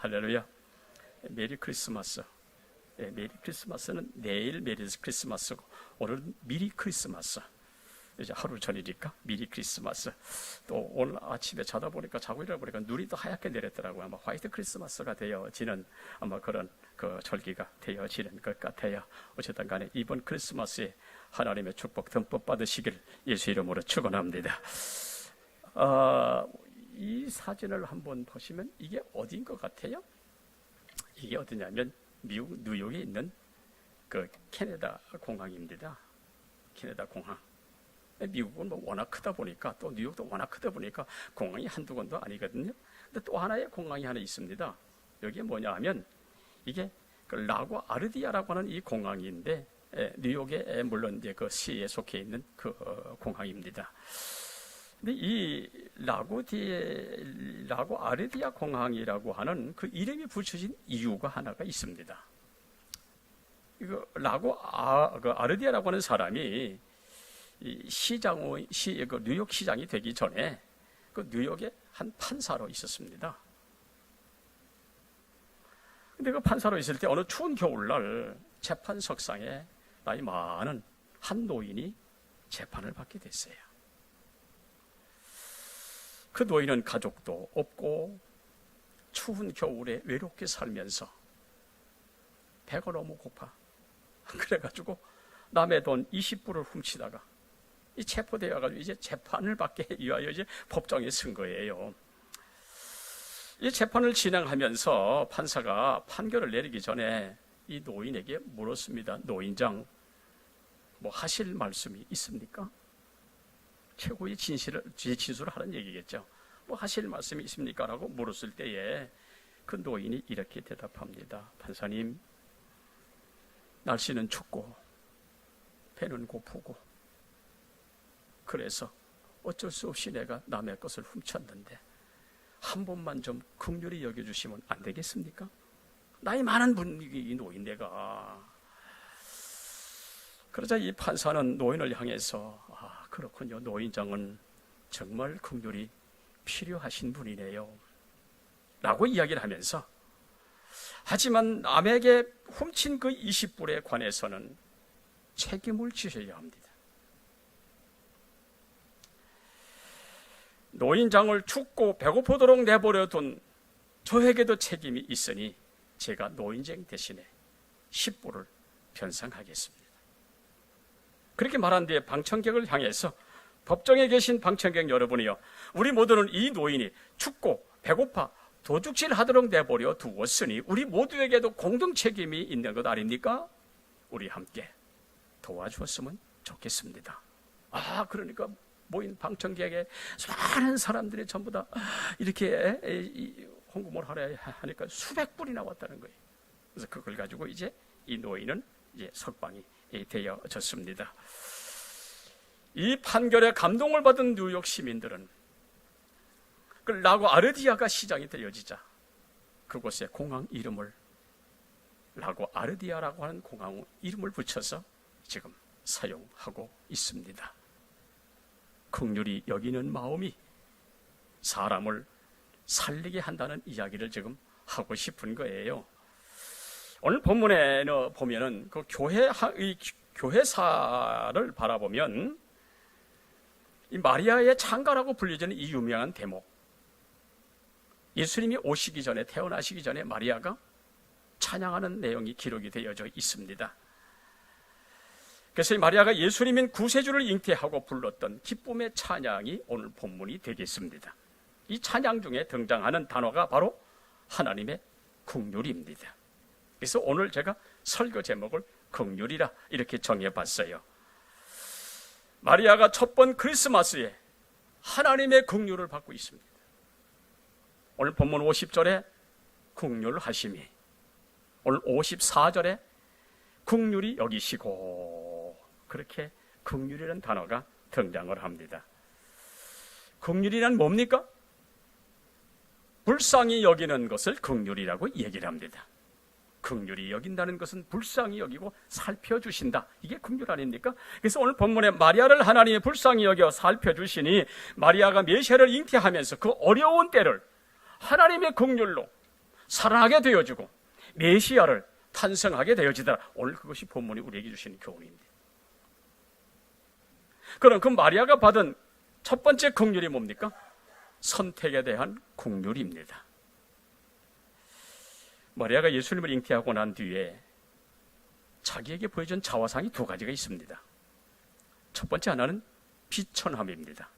할렐루야. 메리 크리스마스. 메리 크리스마스는 내일 메리 크리스마스고 오늘은 미리 크리스마스. 이제 하루 전이니까 미리 크리스마스. 또 오늘 아침에 자다 보니까 자고 일어나보니까 눈이 더 하얗게 내렸더라고요. 아마 화이트 크리스마스가 되어지는 아마 그런 그 절기가 되어지는 것 같아요. 어쨌든 간에 이번 크리스마스에 하나님의 축복 듬뿍 받으시길 예수 이름으로 축원합니다. 이 사진을 한번 보시면 이게 어디인 것 같아요? 이게 어디냐면 미국 뉴욕에 있는 그 캐나다 공항입니다. 캐나다 공항. 미국은 뭐 워낙 크다 보니까 또 뉴욕도 워낙 크다 보니까 공항이 한두 군도 아니거든요. 근데 또 하나의 공항이 하나 있습니다. 여기에 뭐냐 하면 이게 그 라고 아르디아라고 하는 이 공항인데 뉴욕에 물론 이제 그 시에 속해 있는 그 공항입니다. 근데 이 라고 아르디아 공항이라고 하는 그 이름이 붙여진 이유가 하나가 있습니다. 이거 아르디아라고 하는 사람이 그 뉴욕 시장이 되기 전에 그 뉴욕에 한 판사로 있었습니다. 근데 그 판사로 있을 때 어느 추운 겨울날 재판석상에 나이 많은 한 노인이 재판을 받게 됐어요. 그 노인은 가족도 없고 추운 겨울에 외롭게 살면서 배가 너무 고파. 그래가지고 남의 돈 20불을 훔치다가 이 체포되어가지고 이제 재판을 받기 위하여 이제 법정에 선 거예요. 이 재판을 진행하면서 판사가 판결을 내리기 전에 이 노인에게 물었습니다. 노인장, 뭐 하실 말씀이 있습니까? 최고의 진술을 하는 얘기겠죠. 뭐 하실 말씀이 있습니까? 라고 물었을 때에 그 노인이 이렇게 대답합니다. 판사님, 날씨는 춥고 배는 고프고 그래서 어쩔 수 없이 내가 남의 것을 훔쳤는데 한 번만 좀 긍휼히 여겨주시면 안 되겠습니까? 나이 많은 분이 노인 내가. 그러자 이 판사는 노인을 향해서 그렇군요. 노인장은 정말 긍휼이 필요하신 분이네요. 라고 이야기를 하면서 하지만 남에게 훔친 그 20불에 관해서는 책임을 지셔야 합니다. 노인장을 춥고 배고프도록 내버려 둔 저에게도 책임이 있으니 제가 노인장 대신에 10불을 변상하겠습니다. 그렇게 말한 뒤에 방청객을 향해서 법정에 계신 방청객 여러분이요, 우리 모두는 이 노인이 춥고 배고파 도둑질하도록 내버려 두었으니 우리 모두에게도 공동 책임이 있는 것 아닙니까? 우리 함께 도와주었으면 좋겠습니다. 그러니까 모인 방청객에 많은 사람들이 전부 다 이렇게 헌금을 하려 하니까 수백 불이 나왔다는 거예요. 그래서 그걸 가지고 이제 이 노인은 이제 석방이 되어졌습니다. 이 판결에 감동을 받은 뉴욕 시민들은 그 라고 아르디아가 시장이 되어지자 그곳에 공항 이름을 라고 아르디아라고 하는 공항 이름을 붙여서 지금 사용하고 있습니다. 긍휼히 여기는 마음이 사람을 살리게 한다는 이야기를 지금 하고 싶은 거예요. 오늘 본문에 보면은 그 교회사를 바라보면 이 마리아의 창가라고 불려지는 이 유명한 대목, 예수님이 오시기 전에, 태어나시기 전에 마리아가 찬양하는 내용이 기록이 되어져 있습니다. 그래서 이 마리아가 예수님인 구세주를 잉태하고 불렀던 기쁨의 찬양이 오늘 본문이 되겠습니다. 이 찬양 중에 등장하는 단어가 바로 하나님의 긍휼입니다. 그래서 오늘 제가 설교 제목을 긍휼이라 이렇게 정해봤어요. 마리아가 첫 번 크리스마스에 하나님의 긍휼을 받고 있습니다. 오늘 본문 50절에 긍휼하심이, 오늘 54절에 긍휼히 여기시고, 그렇게 긍휼이라는 단어가 등장을 합니다. 긍휼이란 뭡니까? 불쌍히 여기는 것을 긍휼이라고 얘기를 합니다. 긍휼히 여긴다는 것은 불쌍히 여기고 살펴주신다. 이게 긍휼 아닙니까? 그래서 오늘 본문에 마리아를 하나님이 불쌍히 여겨 살펴주시니 마리아가 메시아를 잉태하면서 그 어려운 때를 하나님의 긍휼로 살아나게 되어지고 메시아를 탄생하게 되어지더라. 오늘 그것이 본문이 우리에게 주시는 교훈입니다. 그럼 그 마리아가 받은 첫 번째 긍휼이 뭡니까? 선택에 대한 긍휼입니다. 마리아가 예수님을 잉태하고 난 뒤에 자기에게 보여준 자화상이 두 가지가 있습니다. 첫 번째 하나는 비천함입니다.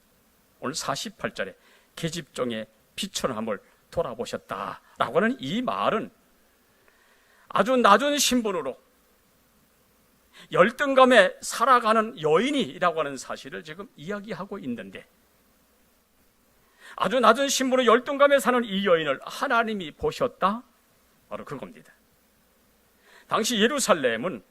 오늘 48절에 계집종의 비천함을 돌아보셨다라고 하는 이 말은 아주 낮은 신분으로 열등감에 살아가는 여인이라고 하는 사실을 지금 이야기하고 있는데, 아주 낮은 신분으로 열등감에 사는 이 여인을 하나님이 보셨다? 바로 그겁니다. 당시 예루살렘은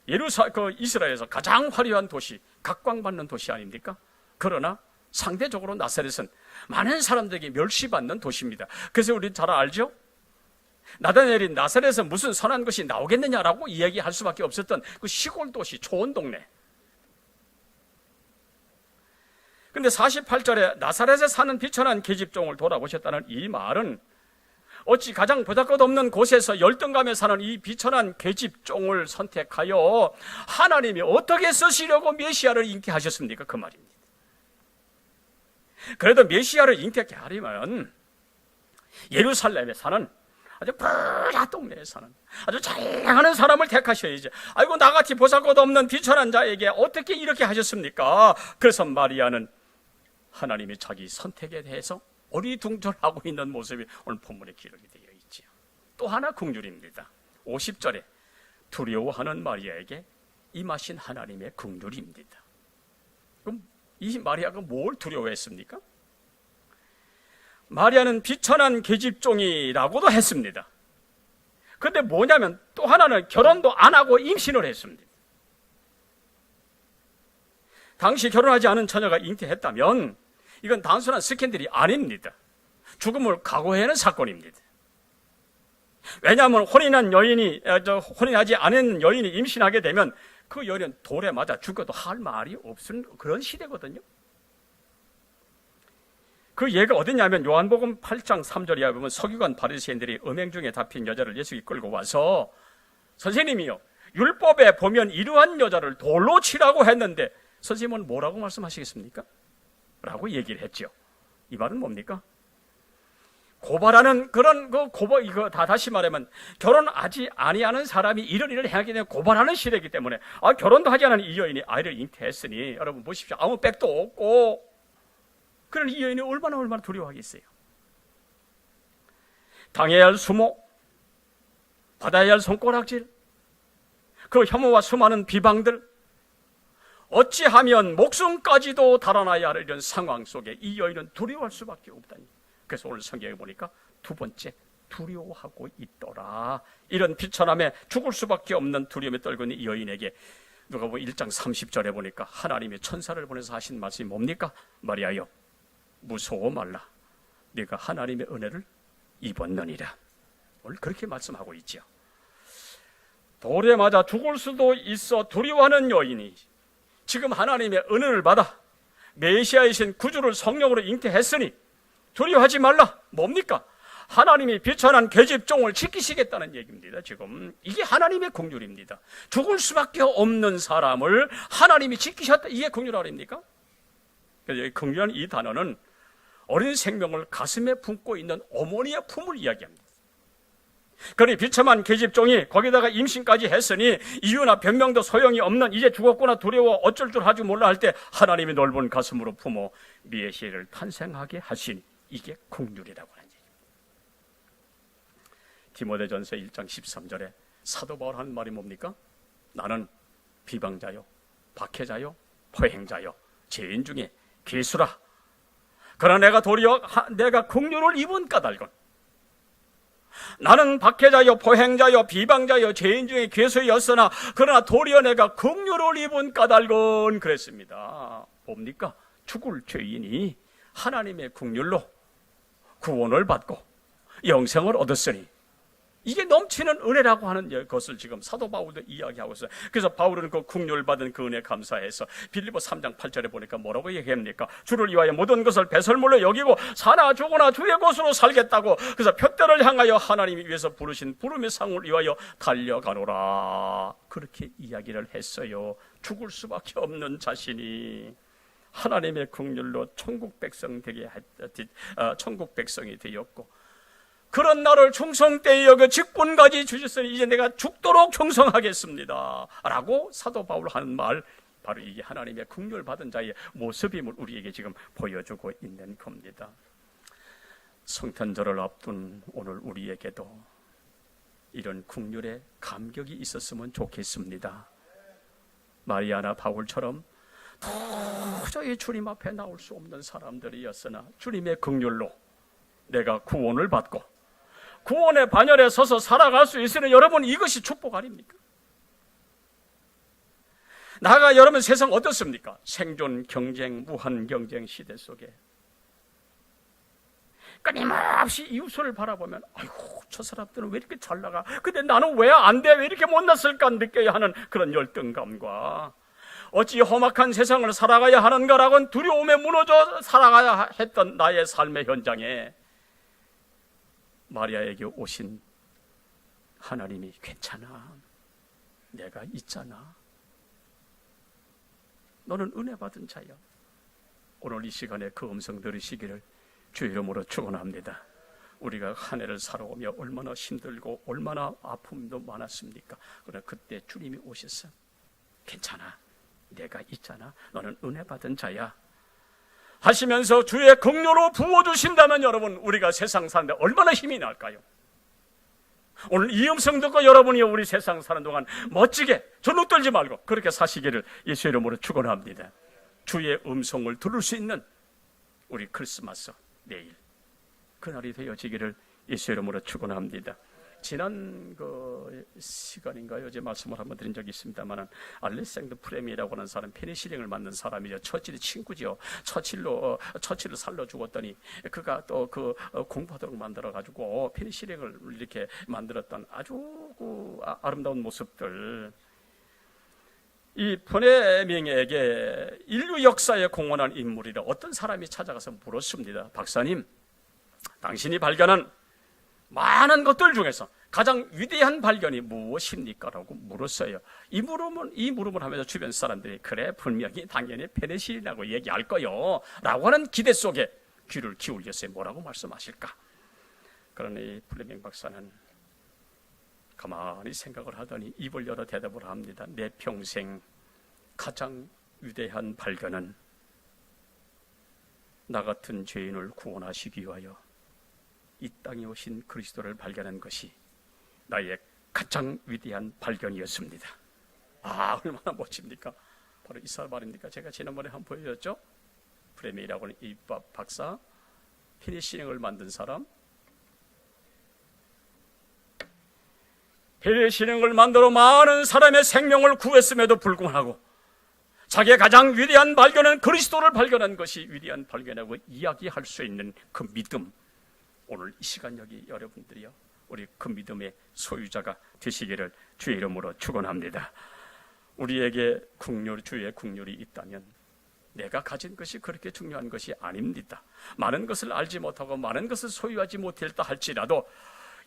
이스라엘에서 가장 화려한 도시, 각광받는 도시 아닙니까? 그러나 상대적으로 나사렛은 많은 사람들에게 멸시받는 도시입니다. 그래서 우리 잘 알죠? 나다나엘이 나사렛에서 무슨 선한 것이 나오겠느냐라고 이야기할 수밖에 없었던 그 시골 도시, 좋은 동네. 근데 48절에 나사렛에 사는 비천한 계집종을 돌아보셨다는 이 말은 어찌 가장 보잘것없는 곳에서 열등감에 사는 이 비천한 계집종을 선택하여 하나님이 어떻게 쓰시려고 메시아를 잉태하셨습니까? 그 말입니다. 그래도 메시아를 잉태케 하려면 예루살렘에 사는 아주 부자 동네에 사는 아주 잘하는 사람을 택하셔야지. 아이고 나같이 보잘것없는 비천한 자에게 어떻게 이렇게 하셨습니까? 그래서 마리아는 하나님이 자기 선택에 대해서 어리둥절하고 있는 모습이 오늘 본문에 기록이 되어 있지요. 또 하나 긍휼입니다. 50절에 두려워하는 마리아에게 임하신 하나님의 긍휼입니다. 그럼 이 마리아가 뭘 두려워했습니까? 마리아는 비천한 계집종이라고도 했습니다. 그런데 뭐냐면 또 하나는 결혼도 안 하고 임신을 했습니다. 당시 결혼하지 않은 처녀가 잉태했다면 이건 단순한 스캔들이 아닙니다. 죽음을 각오해야 하는 사건입니다. 왜냐하면 혼인하지 않은 여인이 임신하게 되면 그 여인은 돌에 맞아 죽어도 할 말이 없는 그런 시대거든요. 그 예가 어디냐면 요한복음 8장 3절에 보면 서기관 바리새인들이 음행 중에 잡힌 여자를 예수께 끌고 와서 선생님이요, 율법에 보면 이러한 여자를 돌로 치라고 했는데 선생님은 뭐라고 말씀하시겠습니까? 라고 얘기를 했죠. 이 말은 뭡니까? 고발하는 그런 이거 다시 말하면 결혼하지 아니하는 사람이 이런 일을 행하게 되면 고발하는 시대이기 때문에 결혼도 하지 않은 이 여인이 아이를 잉태했으니 여러분 보십시오. 아무 백도 없고 그런 이 여인이 얼마나 두려워하겠어요. 당해야 할 수모, 받아야 할 손가락질, 그 혐오와 수많은 비방들, 어찌하면 목숨까지도 달아나야 할 이런 상황 속에 이 여인은 두려워할 수밖에 없다니. 그래서 오늘 성경에 보니까 두 번째, 두려워하고 있더라. 이런 비천함에 죽을 수밖에 없는 두려움에 떨고 있는 이 여인에게 누가 보면 1장 30절에 보니까 하나님의 천사를 보내서 하신 말씀이 뭡니까? 마리아여, 무서워 말라. 네가 하나님의 은혜를 입었느니라. 오늘 그렇게 말씀하고 있죠. 돌에 맞아 죽을 수도 있어 두려워하는 여인이 지금 하나님의 은혜를 받아 메시아이신 구주를 성령으로 잉태했으니 두려워하지 말라. 뭡니까? 하나님이 비천한 계집종을 지키시겠다는 얘기입니다. 지금 이게 하나님의 긍휼입니다. 죽을 수밖에 없는 사람을 하나님이 지키셨다. 이게 긍휼 아닙니까? 그래서 긍휼한 이 단어는 어린 생명을 가슴에 품고 있는 어머니의 품을 이야기합니다. 그러니 비참한 계집종이 거기다가 임신까지 했으니 이유나 변명도 소용이 없는, 이제 죽었구나 두려워 어쩔 줄 하지 몰라 할 때 하나님이 넓은 가슴으로 품어 메시아를 탄생하게 하신, 이게 긍휼이라고 하는 얘기입니다. 디모데전서 1장 13절에 사도 바울 하는 말이 뭡니까? 나는 비방자요, 박해자요, 포행자요, 죄인 중에 괴수라. 그러나 내가 도리어 내가 긍휼을 입은 까닭은, 나는 박해자요, 포행자요, 비방자요, 죄인 중에 괴수였으나 그러나 도리어 내가 긍휼을 입은 까닭은, 그랬습니다. 뭡니까? 죽을 죄인이 하나님의 긍휼로 구원을 받고 영생을 얻었으니 이게 넘치는 은혜라고 하는 것을 지금 사도 바울도 이야기하고 있어요. 그래서 바울은 그 국률 받은 그 은혜 감사해서 빌립보 3장 8절에 보니까 뭐라고 얘기합니까? 주를 위하여 모든 것을 배설물로 여기고 사나 죽으나 주의 것으로 살겠다고, 그래서 표대를 향하여 하나님이 위해서 부르신 부름의 상을 위하여 달려가노라, 그렇게 이야기를 했어요. 죽을 수밖에 없는 자신이 하나님의 국률로 천국 백성이 되었고, 그런 나를 충성되이 여겨 직분까지 주셨으니 이제 내가 죽도록 충성하겠습니다 라고 사도 바울 하는 말, 바로 이게 하나님의 긍휼 받은 자의 모습임을 우리에게 지금 보여주고 있는 겁니다. 성탄절을 앞둔 오늘 우리에게도 이런 긍휼의 감격이 있었으면 좋겠습니다. 마리아나 바울처럼 도저히 주님 앞에 나올 수 없는 사람들이었으나 주님의 긍휼로 내가 구원을 받고 구원의 반열에 서서 살아갈 수 있으니 여러분, 이것이 축복 아닙니까? 나가 여러분, 세상 어떻습니까? 생존 경쟁, 무한 경쟁 시대 속에 끊임없이 이웃을 바라보면 아이고, 저 사람들은 왜 이렇게 잘 나가? 근데 나는 왜 안 돼? 왜 이렇게 못났을까? 느껴야 하는 그런 열등감과 어찌 험악한 세상을 살아가야 하는가라고는 두려움에 무너져 살아가야 했던 나의 삶의 현장에 마리아에게 오신 하나님이 괜찮아, 내가 있잖아, 너는 은혜 받은 자야. 오늘 이 시간에 그 음성 들으시기를 주의 이름으로 축원합니다. 우리가 한 해를 살아오며 얼마나 힘들고 얼마나 아픔도 많았습니까? 그러나 그때 주님이 오셨어. 괜찮아, 내가 있잖아, 너는 은혜 받은 자야 하시면서 주의 긍휼로 부어주신다면 여러분, 우리가 세상 사는데 얼마나 힘이 날까요? 오늘 이 음성 듣고 여러분이 우리 세상 사는 동안 멋지게 절로 떨지 말고 그렇게 사시기를 예수 이름으로 축원합니다. 주의 음성을 들을 수 있는 우리 크리스마스 내일 그날이 되어지기를 예수 이름으로 축원합니다. 지난 그 시간인가요? 어제 말씀을 한번 드린 적이 있습니다만, 알렉산더 프레미라고 하는 사람, 페니실린을 만든 사람이죠. 처칠의 친구죠. 처칠을 살려 죽었더니 그가 또 그 공부하도록 만들어 가지고 페니실린을 이렇게 만들었던 아주 그 아름다운 모습들. 이 프레밍에게 인류 역사에 공헌한 인물이라 어떤 사람이 찾아가서 물었습니다. 박사님, 당신이 발견한 많은 것들 중에서 가장 위대한 발견이 무엇입니까? 라고 물었어요. 이 물음을 하면서 주변 사람들이 그래, 분명히 당연히 페니실린이라고 얘기할 거요 라고 하는 기대 속에 귀를 기울였어요. 뭐라고 말씀하실까? 그러니 플레밍 박사는 가만히 생각을 하더니 입을 열어 대답을 합니다. 내 평생 가장 위대한 발견은 나 같은 죄인을 구원하시기 위하여 이 땅에 오신 그리스도를 발견한 것이 나의 가장 위대한 발견이었습니다. 아, 얼마나 멋집니까? 바로 이 사람 말입니까? 제가 지난번에 한번 보여줬죠? 프레미라고 하는 이 박사, 페니실린을 만든 사람, 페니실린을 만들어 많은 사람의 생명을 구했음에도 불구하고 자기의 가장 위대한 발견은 그리스도를 발견한 것이 위대한 발견이라고 이야기할 수 있는 그 믿음, 오늘 이 시간 여기 여러분들이요, 우리 그 믿음의 소유자가 되시기를 주의 이름으로 축원합니다. 우리에게 주의 긍휼이 있다면 내가 가진 것이 그렇게 중요한 것이 아닙니다. 많은 것을 알지 못하고 많은 것을 소유하지 못했다 할지라도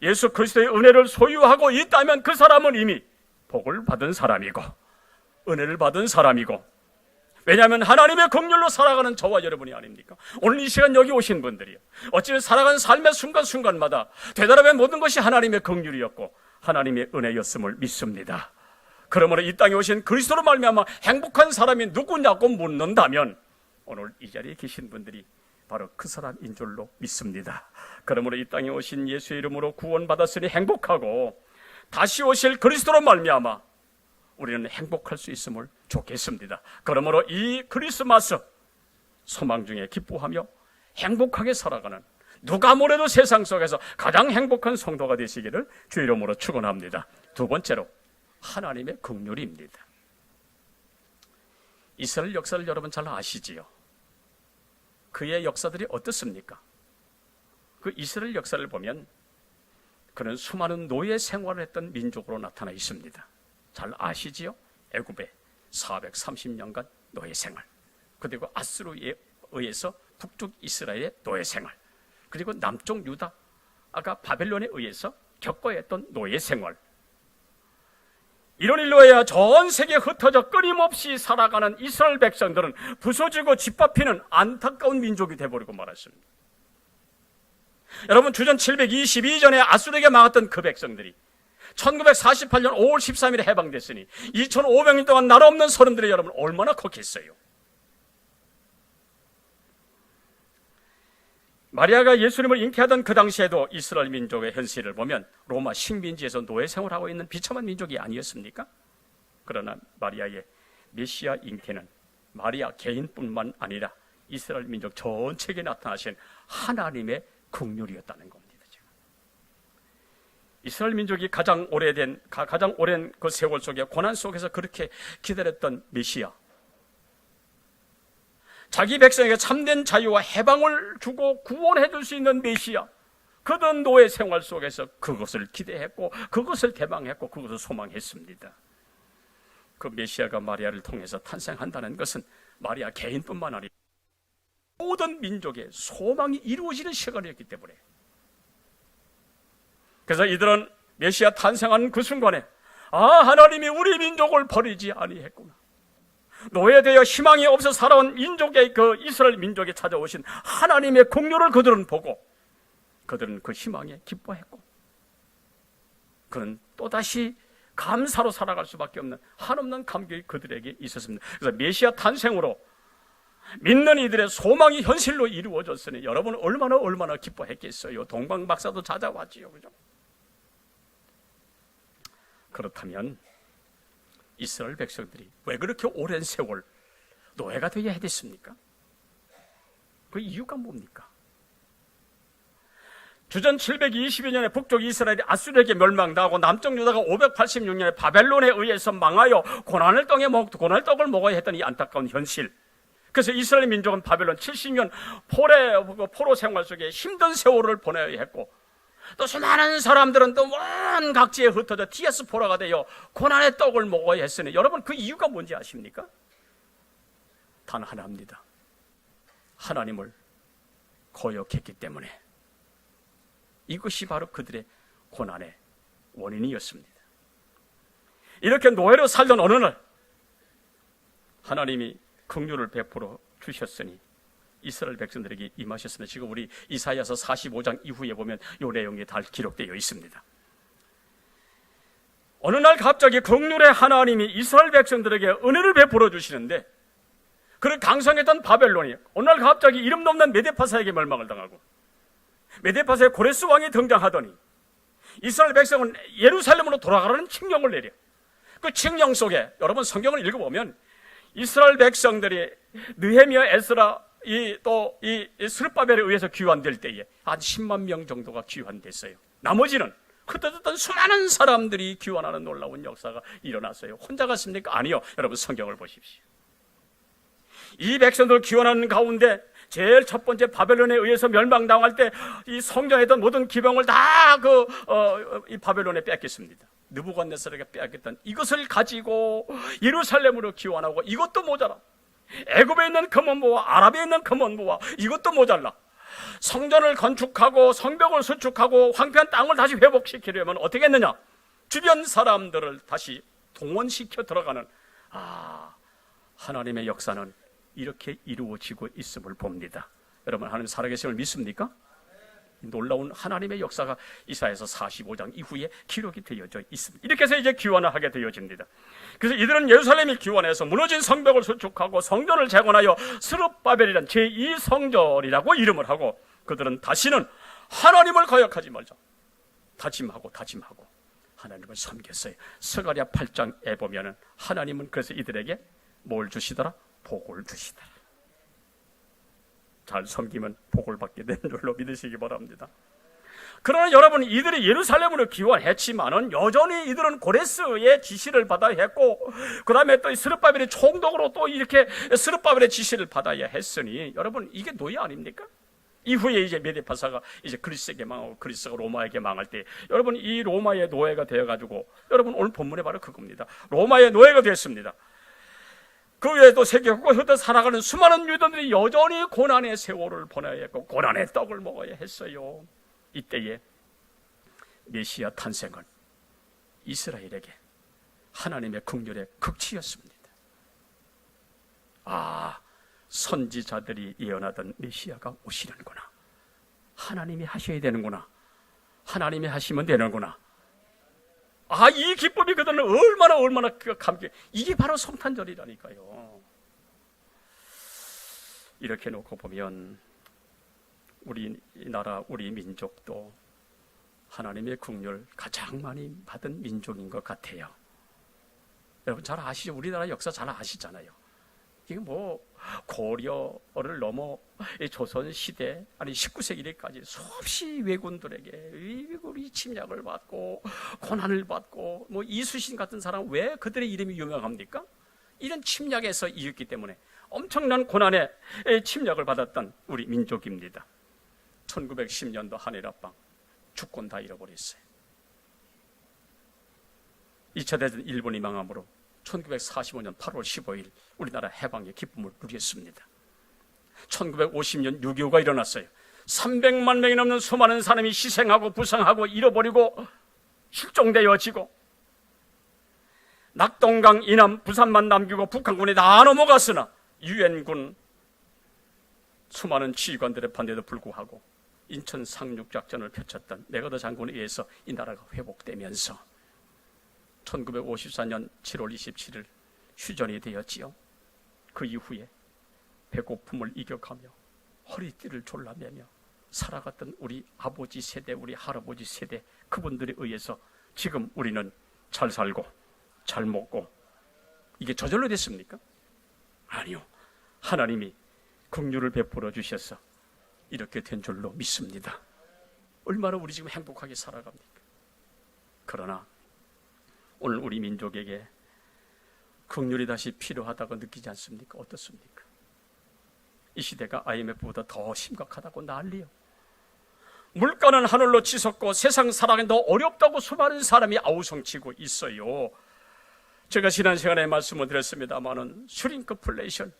예수 그리스도의 은혜를 소유하고 있다면 그 사람은 이미 복을 받은 사람이고 은혜를 받은 사람이고, 왜냐하면 하나님의 긍휼로 살아가는 저와 여러분이 아닙니까? 오늘 이 시간 여기 오신 분들이요, 어찌 살아가는 삶의 순간순간마다 되돌아보면 모든 것이 하나님의 긍휼이었고 하나님의 은혜였음을 믿습니다. 그러므로 이 땅에 오신 그리스도로 말미암아 행복한 사람이 누구냐고 묻는다면 오늘 이 자리에 계신 분들이 바로 그 사람인 줄로 믿습니다. 그러므로 이 땅에 오신 예수의 이름으로 구원받았으니 행복하고 다시 오실 그리스도로 말미암아 우리는 행복할 수 있음을 좋겠습니다. 그러므로 이 크리스마스 소망 중에 기뻐하며 행복하게 살아가는, 누가 뭐래도 세상 속에서 가장 행복한 성도가 되시기를 주의 이름으로 축원합니다. 두 번째로 하나님의 긍휼입니다. 이스라엘 역사를 여러분 잘 아시지요? 그의 역사들이 어떻습니까? 그 이스라엘 역사를 보면 그는 수많은 노예 생활을 했던 민족으로 나타나 있습니다. 잘 아시지요? 애굽에 430년간 노예 생활, 그리고 아수르에 의해서 북쪽 이스라엘의 노예 생활, 그리고 남쪽 유다가 바벨론에 의해서 겪어야 했던 노예 생활. 이런 일로 해야 전 세계에 흩어져 끊임없이 살아가는 이스라엘 백성들은 부서지고 짓밟히는 안타까운 민족이 되어버리고 말았습니다. 여러분, 주전 722전에 아수르에게 망했던 그 백성들이 1948년 5월 13일에 해방됐으니 2500년 동안 나라 없는 서름들이 여러분 얼마나 컸겠어요. 마리아가 예수님을 잉태하던 그 당시에도 이스라엘 민족의 현실을 보면 로마 식민지에서 노예 생활하고 있는 비참한 민족이 아니었습니까? 그러나 마리아의 메시아 잉태는 마리아 개인뿐만 아니라 이스라엘 민족 전체에 나타나신 하나님의 긍휼이었다는 겁니다. 이스라엘 민족이 가장 오랜 그 세월 속에 고난 속에서 그렇게 기다렸던 메시아, 자기 백성에게 참된 자유와 해방을 주고 구원해 줄 수 있는 메시아, 그들은 노예 생활 속에서 그것을 기대했고 그것을 대망했고 그것을 소망했습니다. 그 메시아가 마리아를 통해서 탄생한다는 것은 마리아 개인뿐만 아니라 모든 민족의 소망이 이루어지는 시간이었기 때문에, 그래서 이들은 메시아 탄생하는 그 순간에 하나님이 우리 민족을 버리지 아니했구나, 노예되어 희망이 없어 살아온 민족의 그 이스라엘 민족에 찾아오신 하나님의 긍휼을 그들은 보고 그들은 그 희망에 기뻐했고, 그는 또다시 감사로 살아갈 수밖에 없는 한없는 감격이 그들에게 있었습니다. 그래서 메시아 탄생으로 믿는 이들의 소망이 현실로 이루어졌으니 여러분 얼마나 기뻐했겠어요. 동방 박사도 찾아왔지요, 그죠? 그렇다면 이스라엘 백성들이 왜 그렇게 오랜 세월 노예가 되어야 됐습니까? 그 이유가 뭡니까? 주전 722년에 북쪽 이스라엘이 아수르에게 멸망당하고 남쪽 유다가 586년에 바벨론에 의해서 망하여 고난의 떡을 먹어야 했던 이 안타까운 현실. 그래서 이스라엘 민족은 바벨론 70년 포로 생활 속에 힘든 세월을 보내야 했고, 또 수많은 사람들은 또 먼 각지에 흩어져 디아스포라가 되어 고난의 떡을 먹어야 했으니 여러분 그 이유가 뭔지 아십니까? 단 하나입니다. 하나님을 거역했기 때문에. 이것이 바로 그들의 고난의 원인이었습니다. 이렇게 노예로 살던 어느 날 하나님이 긍휼을 베풀어 주셨으니 이스라엘 백성들에게 임하셨습니다. 지금 우리 이사야서 45장 이후에 보면 이 내용이 다 기록되어 있습니다. 어느 날 갑자기 긍휼의 하나님이 이스라엘 백성들에게 은혜를 베풀어 주시는데, 그를 강성했던 바벨론이 어느 날 갑자기 이름도 없는 메데파사에게 멸망을 당하고 메데파사의 고레스 왕이 등장하더니 이스라엘 백성은 예루살렘으로 돌아가라는 칙령을 내려. 그 칙령 속에 여러분 성경을 읽어보면 이스라엘 백성들이 느헤미야, 에스라, 이 스룹바벨에 의해서 귀환될 때에 한 10만 명 정도가 귀환됐어요. 나머지는 흩어졌던 수많은 사람들이 귀환하는 놀라운 역사가 일어났어요. 혼자 갔습니까? 아니요. 여러분 성경을 보십시오. 이 백성들 귀환하는 가운데 제일 첫 번째 바벨론에 의해서 멸망당할 때 이 성전했던 모든 기병을 다 이 바벨론에 뺏겼습니다. 느부갓네살에게 빼앗겼던 이것을 가지고 예루살렘으로 귀환하고, 이것도 모자라. 애굽에 있는 금원부와 아랍에 있는 금원부와 이것도 모자라. 성전을 건축하고 성벽을 수축하고 황폐한 땅을 다시 회복시키려면 어떻게 했느냐? 주변 사람들을 다시 동원시켜 들어가는 하나님의 역사는 이렇게 이루어지고 있음을 봅니다. 여러분, 하나님 살아계심을 믿습니까? 놀라운 하나님의 역사가 이사야서 45장 이후에 기록이 되어져 있습니다. 이렇게 해서 이제 귀환을 하게 되어집니다. 그래서 이들은 예루살렘이 귀환해서 무너진 성벽을 수축하고 성전을 재건하여 스룹바벨이란 제2성전이라고 이름을 하고, 그들은 다시는 하나님을 거역하지 말자 다짐하고 하나님을 섬겼어요. 스가랴 8장에 보면은 하나님은 그래서 이들에게 뭘 주시더라? 복을 주시더라. 잘 섬기면 복을 받게 되는 줄로 믿으시기 바랍니다. 그러나 여러분, 이들이 예루살렘으로 귀환했지만은 여전히 이들은 고레스의 지시를 받아야 했고, 그 다음에 또 스룹바벨의 총독으로 또 이렇게 스룹바벨의 지시를 받아야 했으니 여러분, 이게 노예 아닙니까? 이후에 이제 메데파사가 이제 그리스에게 망하고 그리스가 로마에게 망할 때 여러분 이 로마의 노예가 되어가지고 여러분 오늘 본문에 바로 그겁니다. 로마의 노예가 됐습니다. 그 외에도 세계 곳곳에 살아가는 수많은 유대인들이 여전히 고난의 세월을 보내야 했고 고난의 떡을 먹어야 했어요. 이때에 메시아 탄생은 이스라엘에게 하나님의 긍휼의 극치였습니다. 아, 선지자들이 예언하던 메시아가 오시는구나. 하나님이 하셔야 되는구나. 하나님이 하시면 되는구나. 아, 이 기쁨이 그들은 얼마나 감격. 이게 바로 성탄절이라니까요. 이렇게 놓고 보면 우리나라 우리 민족도 하나님의 긍휼 가장 많이 받은 민족인 것 같아요. 여러분 잘 아시죠? 우리나라 역사 잘 아시잖아요. 이게 뭐 고려를 넘어 조선 시대 아니 19세기까지 수없이 왜군들에게 우리 침략을 받고 고난을 받고 뭐 이수신 같은 사람 왜 그들의 이름이 유명합니까? 이런 침략에서 이겼기 때문에 엄청난 고난의 침략을 받았던 우리 민족입니다. 1910년도 한일합방 주권 다 잃어버렸어요. 2차 대전 일본이 망함으로 1945년 8월 15일 우리나라 해방의 기쁨을 누렸습니다. 1950년 6.25가 일어났어요. 300만 명이 넘는 수많은 사람이 희생하고 부상하고 잃어버리고 실종되어지고 낙동강 이남 부산만 남기고 북한군이 다 넘어갔으나 유엔군 수많은 지휘관들의 반대에도 불구하고 인천 상륙작전을 펼쳤던 메가더 장군에 의해서 이 나라가 회복되면서 1954년 7월 27일 휴전이 되었지요. 그 이후에 배고픔을 이겨가며 허리띠를 졸라매며 살아갔던 우리 아버지 세대, 우리 할아버지 세대 그분들에 의해서 지금 우리는 잘 살고 잘 먹고 이게 저절로 됐습니까? 아니요. 하나님이 긍휼을 베풀어 주셔서 이렇게 된 줄로 믿습니다. 얼마나 우리 지금 행복하게 살아갑니까? 그러나 오늘 우리 민족에게 긍휼이 다시 필요하다고 느끼지 않습니까? 어떻습니까? 이 시대가 IMF보다 더 심각하다고 난리요. 물가는 하늘로 치솟고 세상 살아가기 더 어렵다고 수많은 사람이 아우성치고 있어요. 제가 지난 시간에 말씀을 드렸습니다마는 슈링크플레이션,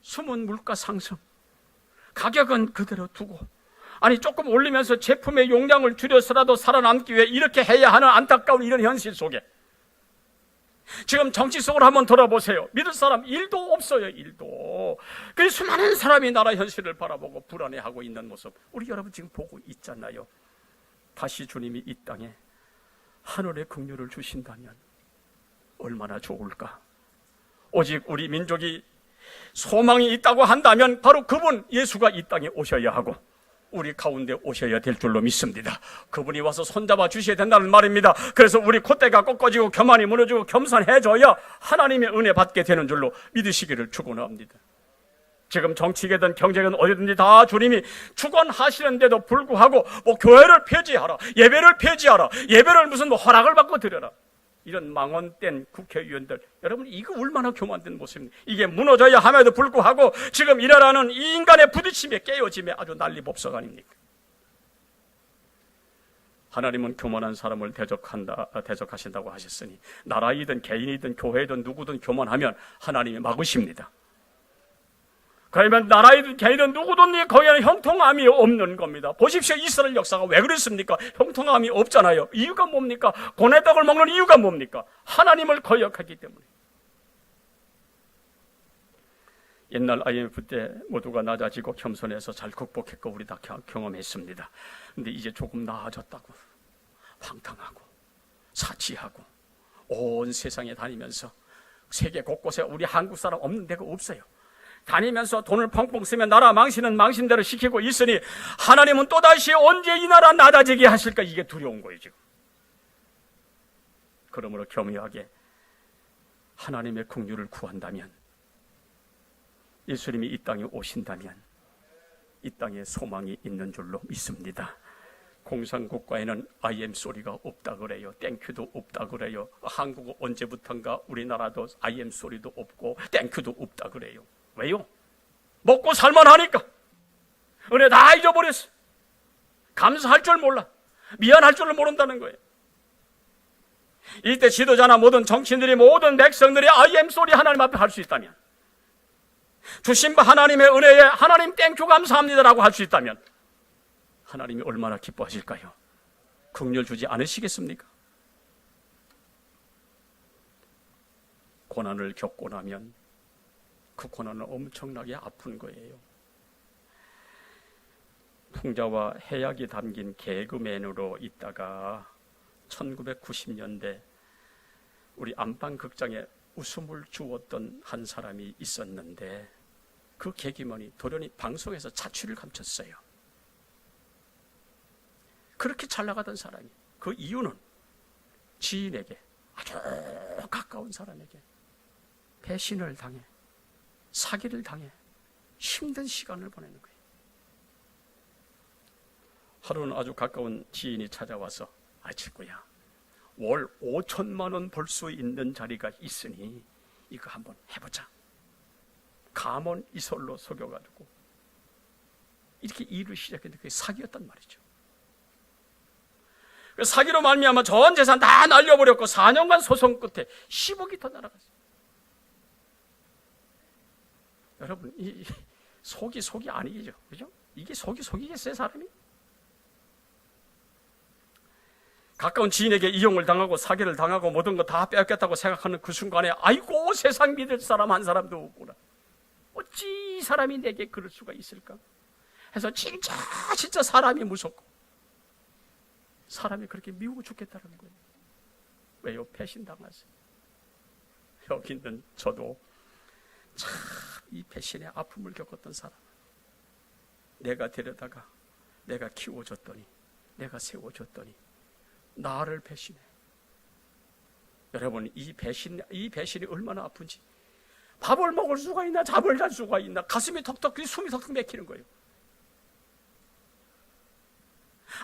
숨은 물가 상승, 가격은 그대로 두고 아니 조금 올리면서 제품의 용량을 줄여서라도 살아남기 위해 이렇게 해야 하는 안타까운 이런 현실 속에 지금 정치 속으로 한번 돌아보세요. 믿을 사람 1도 없어요. 1도. 그 수많은 사람이 나라 현실을 바라보고 불안해하고 있는 모습 우리 여러분 지금 보고 있잖아요. 다시 주님이 이 땅에 하늘의 긍휼을 주신다면 얼마나 좋을까. 오직 우리 민족이 소망이 있다고 한다면 바로 그분 예수가 이 땅에 오셔야 하고 우리 가운데 오셔야 될 줄로 믿습니다. 그분이 와서 손잡아 주셔야 된다는 말입니다. 그래서 우리 콧대가 꺾어지고 교만이 무너지고 겸손해져야 하나님의 은혜 받게 되는 줄로 믿으시기를 축원합니다. 지금 정치계든 경제든 어디든지 다 주님이 축원하시는데도 불구하고 뭐 교회를 폐지하라, 예배를 폐지하라, 예배를 무슨 뭐 허락을 받고 드려라, 이런 망언된 국회의원들, 여러분 이거 얼마나 교만된 모습입니까? 이게 무너져야 함에도 불구하고 지금 일어나는 이 인간의 부딪힘에 깨어짐에 아주 난리법석 아닙니까? 하나님은 교만한 사람을 대적하신다고 하셨으니 나라이든 개인이든 교회든 누구든 교만하면 하나님이 막으십니다. 그러면 나라이든 개인이든 누구든 거기에는 형통함이 없는 겁니다. 보십시오. 이스라엘 역사가 왜 그랬습니까? 형통함이 없잖아요. 이유가 뭡니까? 고뇌 떡을 먹는 이유가 뭡니까? 하나님을 거역하기 때문에. 옛날 IMF 때 모두가 낮아지고 겸손해서 잘 극복했고 우리 다 경험했습니다. 근데 이제 조금 나아졌다고 방탕하고 사치하고 온 세상에 다니면서 세계 곳곳에 우리 한국 사람 없는 데가 없어요. 다니면서 돈을 펑펑 쓰면 나라 망신은 망신대로 시키고 있으니 하나님은 또다시 언제 이 나라 낮아지게 하실까, 이게 두려운 거예요 지금. 그러므로 겸허하게 하나님의 긍휼을 구한다면, 예수님이 이 땅에 오신다면 이 땅에 소망이 있는 줄로 믿습니다. 공산국가에는 IM 소리가 없다 그래요. 땡큐도 없다 그래요. 한국은 언제부턴가 우리나라도 IM 소리도 없고 땡큐도 없다 그래요. 왜요? 먹고 살만하니까. 은혜 다 잊어버렸어. 감사할 줄 몰라. 미안할 줄을 모른다는 거예요. 이때 지도자나 모든 정치인들이, 모든 백성들이 I am sorry 하나님 앞에 할 수 있다면, 주신 바 하나님의 은혜에 하나님 땡큐 감사합니다라고 할 수 있다면 하나님이 얼마나 기뻐하실까요? 긍휼 주지 않으시겠습니까? 고난을 겪고 나면 그 고난은 엄청나게 아픈 거예요. 풍자와 해악이 담긴 개그맨으로 있다가 1990년대 우리 안방극장에 웃음을 주었던 한 사람이 있었는데, 그 개그맨이 돌연히 방송에서 자취를 감췄어요. 그렇게 잘 나가던 사람이, 그 이유는 지인에게, 아주 가까운 사람에게 배신을 당해, 사기를 당해 힘든 시간을 보내는 거예요. 하루는 아주 가까운 지인이 찾아와서, 친구야, 월 5천만 원 벌 수 있는 자리가 있으니 이거 한번 해보자. 감언 이설로 속여가지고 이렇게 일을 시작했는데 그게 사기였단 말이죠. 사기로 말미암아 전 재산 다 날려버렸고 4년간 소송 끝에 10억이 더 날아갔어요. 여러분, 이 속이 아니죠, 그죠? 이게 속이겠어요, 사람이? 가까운 지인에게 이용을 당하고 사기를 당하고 모든 거 다 빼앗겼다고 생각하는 그 순간에, 아이고, 세상 믿을 사람 한 사람도 없구나. 어찌 이 사람이 내게 그럴 수가 있을까? 해서 진짜 사람이 무섭고 사람이 그렇게 미우고 죽겠다는 거예요. 왜요? 배신당했어요. 여기 있는 저도 참 이 배신의 아픔을 겪었던 사람. 내가 데려다가 내가 키워줬더니, 내가 세워줬더니 나를 배신해. 여러분, 이 배신이 얼마나 아픈지. 밥을 먹을 수가 있나, 잠을 잘 수가 있나, 가슴이 턱턱, 숨이 턱턱 막히는 거예요.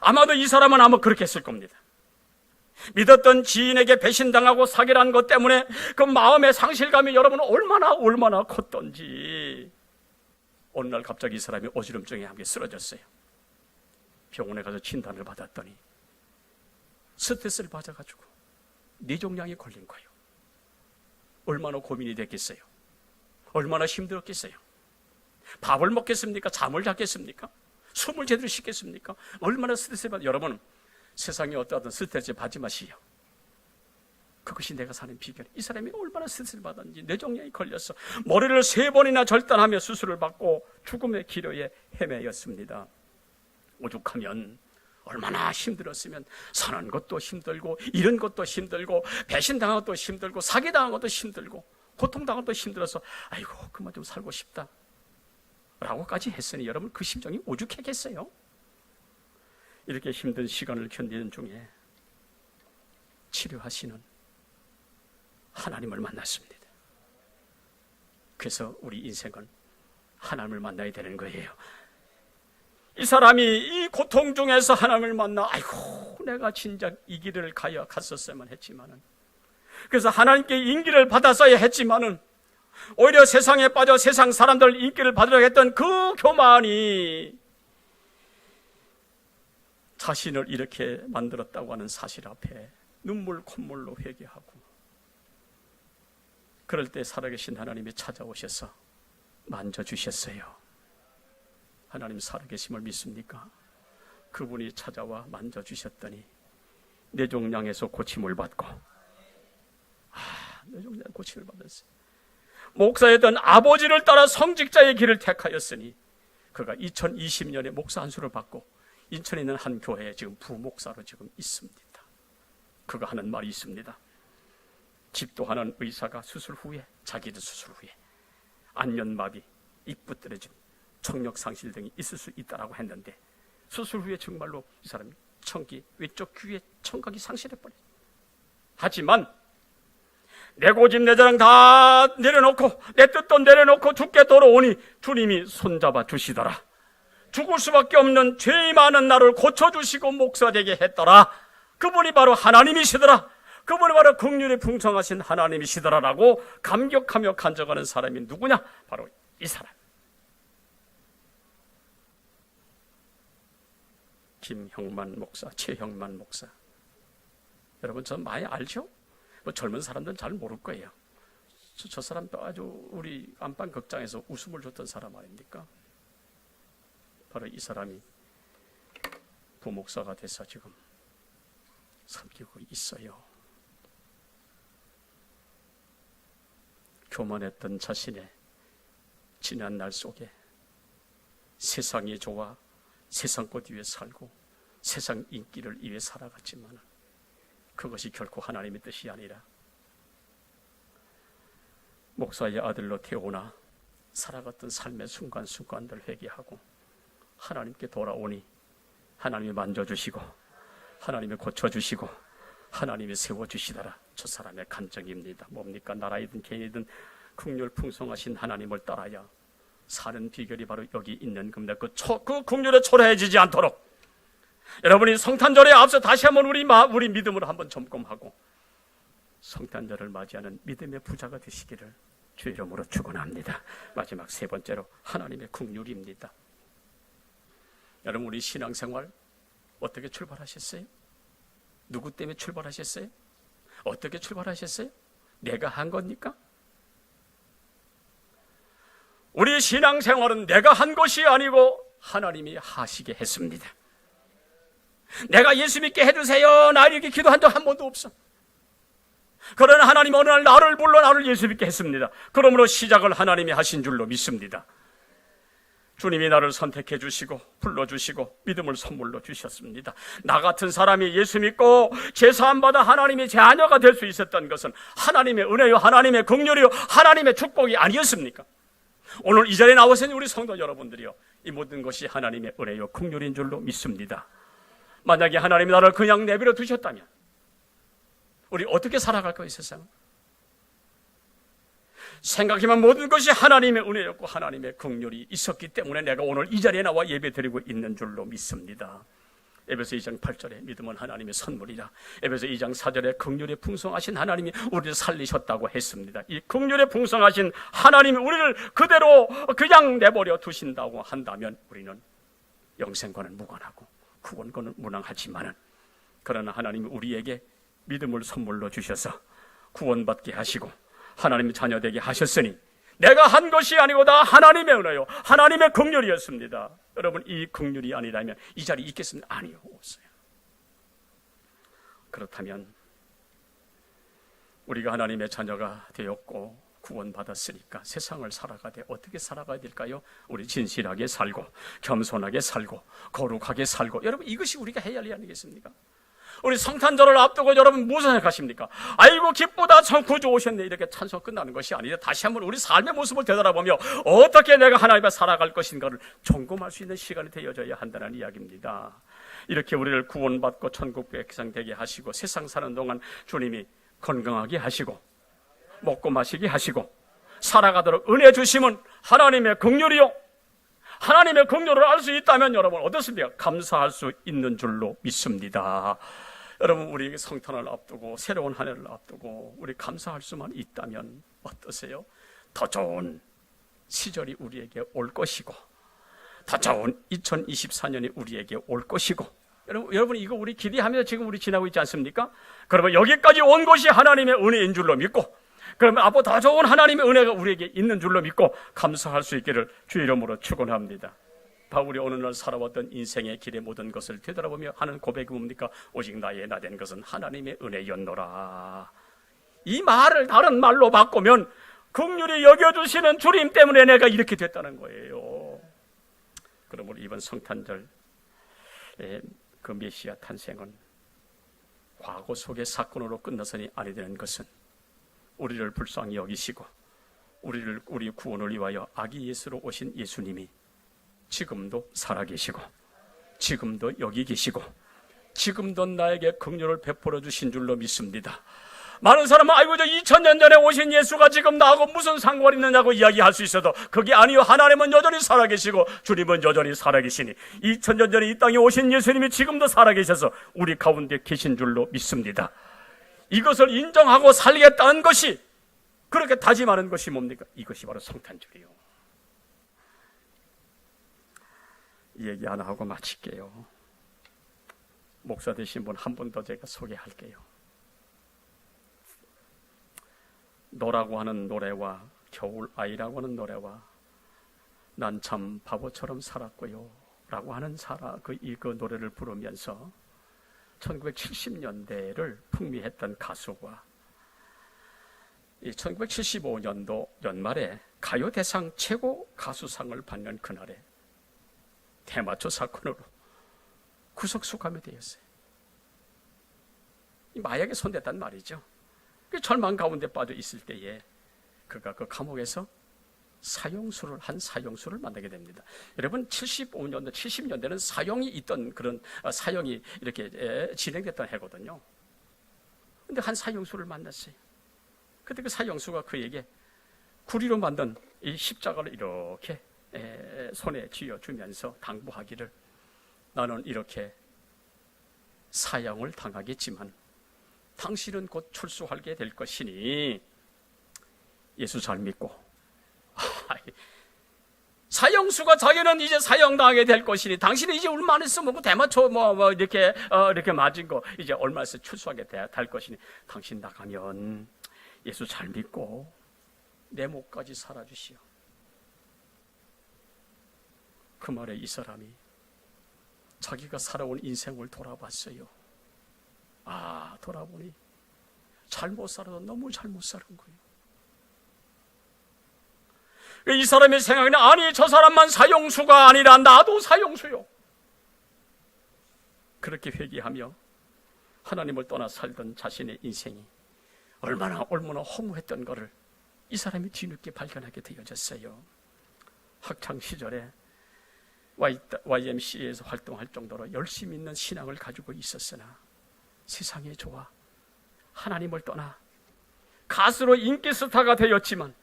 아마도 이 사람은 아마 그렇게 했을 겁니다. 믿었던 지인에게 배신당하고 사기란 것 때문에 그 마음의 상실감이 여러분은 얼마나 컸던지. 어느 날 갑자기 이 사람이 어지럼증에 함께 쓰러졌어요. 병원에 가서 진단을 받았더니 스트레스를 받아가지고 뇌종양이 걸린 거예요. 얼마나 고민이 됐겠어요? 얼마나 힘들었겠어요? 밥을 먹겠습니까? 잠을 잤겠습니까? 숨을 제대로 쉬겠습니까? 얼마나 스트레스를 받아. 여러분, 세상에 어떠한 스트레스 받지 마시오. 그것이 내가 사는 비결. 이 사람이 얼마나 스트레스를 받았는지. 뇌종양이 걸려서 머리를 3번이나 절단하며 수술을 받고 죽음의 기로에 헤매였습니다. 오죽하면 얼마나 힘들었으면 사는 것도 힘들고, 잃은 것도 힘들고, 배신당한 것도 힘들고, 사기당한 것도 힘들고, 고통당한 것도 힘들어서 아이고 그만 좀 살고 싶다 라고까지 했으니 여러분, 그 심정이 오죽했겠어요? 이렇게 힘든 시간을 견디는 중에 치료하시는 하나님을 만났습니다. 그래서 우리 인생은 하나님을 만나야 되는 거예요. 이 사람이 이 고통 중에서 하나님을 만나, 아이고 내가 진작 이 길을 갔었어야만 했지만은, 그래서 하나님께 인기를 받았어야 했지만은 오히려 세상에 빠져 세상 사람들 인기를 받으려고 했던 그 교만이 자신을 이렇게 만들었다고 하는 사실 앞에 눈물 콧물로 회개하고, 그럴 때 살아계신 하나님이 찾아오셔서 만져주셨어요. 하나님 살아계심을 믿습니까? 그분이 찾아와 만져주셨더니 뇌종양에서 고침을 받고, 뇌종양 고침을 받았어요. 목사였던 아버지를 따라 성직자의 길을 택하였으니 그가 2020년에 목사 안수를 받고 인천에 있는 한 교회에 지금 부목사로 지금 있습니다. 그가 하는 말이 있습니다. 집도하는 의사가 수술 후에, 자기도 수술 후에 안면마비, 입 부뜨러짐, 청력 상실 등이 있을 수 있다라고 했는데, 수술 후에 정말로 이 사람이 청기, 왼쪽 귀에 청각이 상실해버려요. 하지만 내 고집 내 자랑 다 내려놓고, 내 뜻도 내려놓고 죽게 돌아오니 주님이 손잡아 주시더라. 죽을 수밖에 없는 죄의 많은 나를 고쳐주시고 목사되게 했더라. 그분이 바로 하나님이시더라. 그분이 바로 긍휼이 풍성하신 하나님이시더라라고 감격하며 간증하는 사람이 누구냐? 바로 이 사람. 김형만 목사, 최형만 목사. 여러분 저 많이 알죠? 뭐 젊은 사람들은 잘 모를 거예요. 저 사람도 아주 우리 안방 극장에서 웃음을 줬던 사람 아닙니까? 바로 이 사람이 부목사가 돼서 지금 섬기고 있어요. 교만했던 자신의 지난 날 속에 세상이 좋아 세상 것 위에 살고 세상 인기를 위해 살아갔지만 그것이 결코 하나님의 뜻이 아니라 목사의 아들로 태어나 살아갔던 삶의 순간순간들 회개하고 하나님께 돌아오니 하나님이 만져주시고 하나님이 고쳐주시고 하나님이 세워주시더라. 저 사람의 감정입니다. 뭡니까? 나라이든 개인이든 긍휼 풍성하신 하나님을 따라야 사는 비결이 바로 여기 있는 겁니다. 그 긍휼에 초라해지지 않도록 여러분이 성탄절에 앞서 다시 한번 우리 믿음으로 한번 점검하고 성탄절을 맞이하는 믿음의 부자가 되시기를 주의 이름으로 축원합니다. 마지막 세 번째로 하나님의 긍휼입니다. 여러분 우리 신앙생활 어떻게 출발하셨어요? 누구 때문에 출발하셨어요? 어떻게 출발하셨어요? 내가 한 겁니까? 우리 신앙생활은 내가 한 것이 아니고 하나님이 하시게 했습니다. 내가 예수 믿게 해주세요. 나 이렇게 기도한 적 한 번도 없어. 그러나 하나님 어느 날 나를 불러 나를 예수 믿게 했습니다. 그러므로 시작을 하나님이 하신 줄로 믿습니다. 주님이 나를 선택해 주시고 불러주시고 믿음을 선물로 주셨습니다. 나 같은 사람이 예수 믿고 제사함 받아 하나님의 자녀가 될 수 있었던 것은 하나님의 은혜요 하나님의 긍휼이요 하나님의 축복이 아니었습니까? 오늘 이 자리에 나오신 우리 성도 여러분들이요, 이 모든 것이 하나님의 은혜요 긍휼인 줄로 믿습니다. 만약에 하나님이 나를 그냥 내버려 두셨다면 우리 어떻게 살아갈까요? 이 세상 생각해보면 모든 것이 하나님의 은혜였고 하나님의 긍휼이 있었기 때문에 내가 오늘 이 자리에 나와 예배드리고 있는 줄로 믿습니다. 에베소 2장 8절에 믿음은 하나님의 선물이라, 에베소 2장 4절에 긍휼에 풍성하신 하나님이 우리를 살리셨다고 했습니다. 이 긍휼에 풍성하신 하나님이 우리를 그대로 그냥 내버려 두신다고 한다면 우리는 영생과는 무관하고 구원과는 무난하지만은, 그러나 하나님이 우리에게 믿음을 선물로 주셔서 구원받게 하시고 하나님의 자녀되게 하셨으니 내가 한 것이 아니고 다 하나님의 은혜요 하나님의 긍휼이었습니다. 여러분 이 긍휼이 아니라면 이 자리에 있겠습니까? 아니요, 없어요. 그렇다면 우리가 하나님의 자녀가 되었고 구원받았으니까 세상을 살아가되 어떻게 살아가야 될까요? 우리 진실하게 살고 겸손하게 살고 거룩하게 살고, 여러분 이것이 우리가 해야 할 일 아니겠습니까? 우리 성탄절을 앞두고 여러분 무슨 생각하십니까? 아이고 기쁘다 구주 오셨네 이렇게 찬송 끝나는 것이 아니라 다시 한번 우리 삶의 모습을 되돌아보며 어떻게 내가 하나님과 살아갈 것인가를 점검할 수 있는 시간이 되어져야 한다는 이야기입니다. 이렇게 우리를 구원받고 천국 백성 되게 하시고 세상 사는 동안 주님이 건강하게 하시고 먹고 마시게 하시고 살아가도록 은혜 주심은 하나님의 긍휼이요 하나님의 긍휼을 알 수 있다면 여러분 어떻습니까? 감사할 수 있는 줄로 믿습니다. 여러분 우리 성탄을 앞두고 새로운 한 해를 앞두고 우리 감사할 수만 있다면 어떠세요? 더 좋은 시절이 우리에게 올 것이고 더 좋은 2024년이 우리에게 올 것이고, 여러분 이거 우리 기대하면서 지금 우리 지나고 있지 않습니까? 그러면 여기까지 온 것이 하나님의 은혜인 줄로 믿고, 그러면 앞으로 더 좋은 하나님의 은혜가 우리에게 있는 줄로 믿고 감사할 수 있기를 주의 이름으로 축원합니다. 바울이 오늘날 살아왔던 인생의 길의 모든 것을 되돌아보며 하는 고백이 뭡니까? 오직 나의 나 된 것은 하나님의 은혜였노라. 이 말을 다른 말로 바꾸면 긍휼히 여겨주시는 주님 때문에 내가 이렇게 됐다는 거예요. 그러므로 이번 성탄절 그 메시아 탄생은 과거 속의 사건으로 끝나서는 아니 되는 것은 우리를 불쌍히 여기시고 우리 구원을 위하여 아기 예수로 오신 예수님이 지금도 살아계시고 지금도 여기 계시고 지금도 나에게 긍휼을 베풀어 주신 줄로 믿습니다. 많은 사람은 아이고 저 2000년 전에 오신 예수가 지금 나하고 무슨 상관이 있느냐고 이야기할 수 있어도 그게 아니요, 하나님은 여전히 살아계시고 주님은 여전히 살아계시니 2000년 전에 이 땅에 오신 예수님이 지금도 살아계셔서 우리 가운데 계신 줄로 믿습니다. 이것을 인정하고 살겠다는 것이, 그렇게 다짐하는 것이 뭡니까? 이것이 바로 성탄절이요. 이 얘기 하나 하고 마칠게요. 목사 되신 분 한 분 더 제가 소개할게요. 노라고 하는 노래와 겨울 아이라고 하는 노래와 난 참 바보처럼 살았고요 라고 하는 그 노래를 부르면서 1970년대를 풍미했던 가수가 1975년도 연말에 가요대상 최고 가수상을 받는 그날에 대마초 사건으로 구속수감이 되었어요. 마약에 손댔단 말이죠. 절망 가운데 빠져 있을 때에 그가 그 감옥에서 한 사형수를 만나게 됩니다. 여러분 75년도 70년대는 사형이 있던 그런 사형이 이렇게 진행됐던 해거든요. 근데 한 사형수를 만났어요. 그때 그 사형수가 그에게 구리로 만든 이 십자가를 이렇게 손에 쥐어주면서 당부하기를 나는 이렇게 사형을 당하겠지만 당신은 곧 출소하게 될 것이니 예수 잘 믿고 사형수가 자기는 이제 사형당하게 될 것이니 당신은 이제 얼마 있어 뭐 대마초 이렇게 맞은 거 이제 얼마 있어 출소하게 될 것이니 당신 나가면 예수 잘 믿고 내 목까지 살아주시오. 그 말에 이 사람이 자기가 살아온 인생을 돌아봤어요. 돌아보니 잘못 살아도 너무 잘못 살은 거예요. 이 사람의 생각에는 아니 저 사람만 사형수가 아니라 나도 사형수요. 그렇게 회개하며 하나님을 떠나 살던 자신의 인생이 얼마나 허무했던 것을 이 사람이 뒤늦게 발견하게 되어졌어요. 학창시절에 YMCA에서 활동할 정도로 열심히 있는 신앙을 가지고 있었으나 세상에 좋아 하나님을 떠나 가수로 인기스타가 되었지만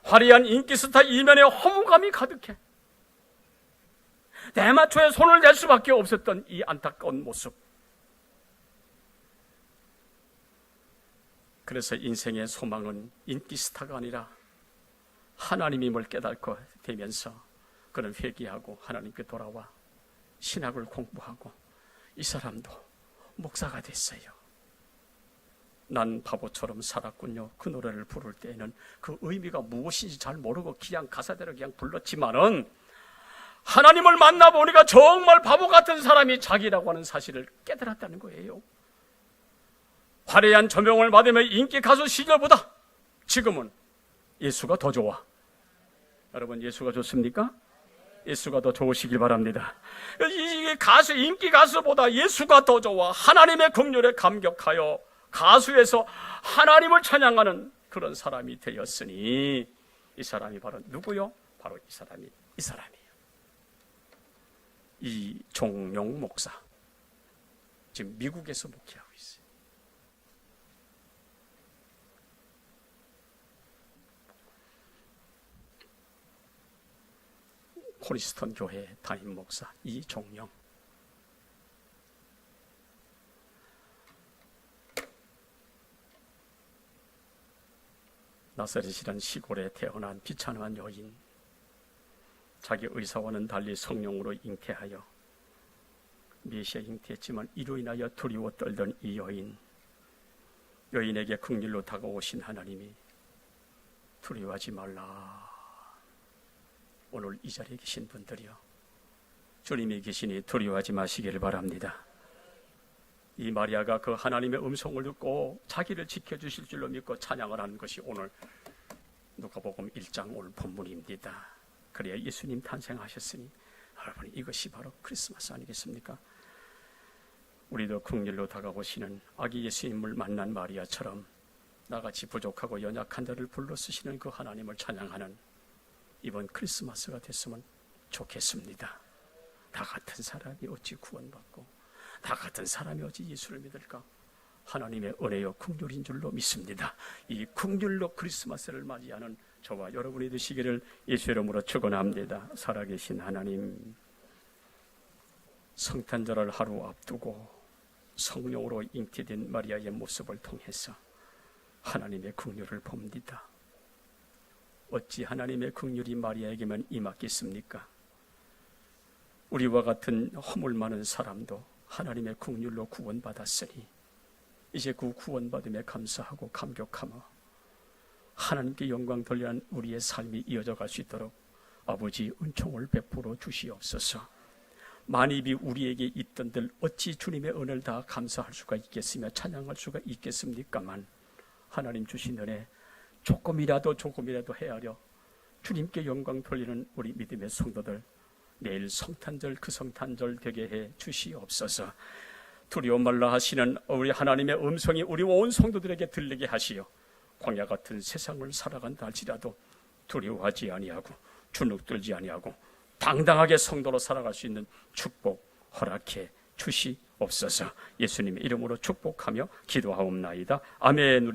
화려한 인기스타 이면에 허무감이 가득해 대마초에 손을 댈 수밖에 없었던 이 안타까운 모습. 그래서 인생의 소망은 인기스타가 아니라 하나님임을 깨닫고 되면서 그는 회개하고 하나님께 돌아와 신학을 공부하고 이 사람도 목사가 됐어요. 난 바보처럼 살았군요. 그 노래를 부를 때에는 그 의미가 무엇인지 잘 모르고 그냥 가사대로 그냥 불렀지만은 하나님을 만나보니까 정말 바보 같은 사람이 자기라고 하는 사실을 깨달았다는 거예요. 화려한 조명을 받으며 인기 가수 시절보다 지금은 예수가 더 좋아. 여러분 예수가 좋습니까? 예수가 더 좋으시길 바랍니다. 이 가수 인기 가수보다 예수가 더 좋아. 하나님의 긍휼에 감격하여 가수에서 하나님을 찬양하는 그런 사람이 되었으니 이 사람이 바로 누구요? 바로 이 사람이에요. 이종용 목사. 지금 미국에서 목회하고 있어요. 코리스턴 교회 담임 목사 이종용. 나사렛이란 시골에 태어난 비천한 여인, 자기 의사와는 달리 성령으로 잉태하여 메시아 잉태했지만 이로 인하여 두려워 떨던 이 여인에게 긍휼로 다가오신 하나님이 두려워하지 말라. 오늘 이 자리에 계신 분들이요, 주님이 계시니 두려워하지 마시기를 바랍니다. 이 마리아가 그 하나님의 음성을 듣고 자기를 지켜주실 줄로 믿고 찬양을 하는 것이 오늘 누가복음 1장 오늘 본문입니다. 그래야 예수님 탄생하셨으니 여러분 이것이 바로 크리스마스 아니겠습니까? 우리도 긍휼로 다가오시는 아기 예수님을 만난 마리아처럼 나같이 부족하고 연약한 자를 불러 쓰시는 그 하나님을 찬양하는 이번 크리스마스가 됐으면 좋겠습니다. 다 같은 사람이 어찌 구원받고 다 같은 사람이 어찌 예수를 믿을까? 하나님의 은혜요 긍휼인 줄로 믿습니다. 이 긍휼로 크리스마스를 맞이하는 저와 여러분이 되시기를 예수 이름으로 축원합니다. 살아계신 하나님, 성탄절을 하루 앞두고 성령으로 잉태된 마리아의 모습을 통해서 하나님의 긍휼을 봅니다. 어찌 하나님의 긍휼이 마리아에게만 임했겠습니까? 우리와 같은 허물 많은 사람도 하나님의 긍휼로 구원받았으니 이제 그 구원받음에 감사하고 감격하며 하나님께 영광 돌리는 우리의 삶이 이어져 갈 수 있도록 아버지 은총을 베풀어 주시옵소서. 만입이 우리에게 있던들 어찌 주님의 은혜를 다 감사할 수가 있겠으며 찬양할 수가 있겠습니까만, 하나님 주신 은혜 조금이라도 헤아려 주님께 영광 돌리는 우리 믿음의 성도들, 내일 성탄절 그 성탄절 되게 해 주시옵소서. 두려워 말라 하시는 우리 하나님의 음성이 우리 온 성도들에게 들리게 하시어 광야 같은 세상을 살아간다 할지라도 두려워하지 아니하고 주눅들지 아니하고 당당하게 성도로 살아갈 수 있는 축복 허락해 주시옵소서. 예수님의 이름으로 축복하며 기도하옵나이다. 아멘.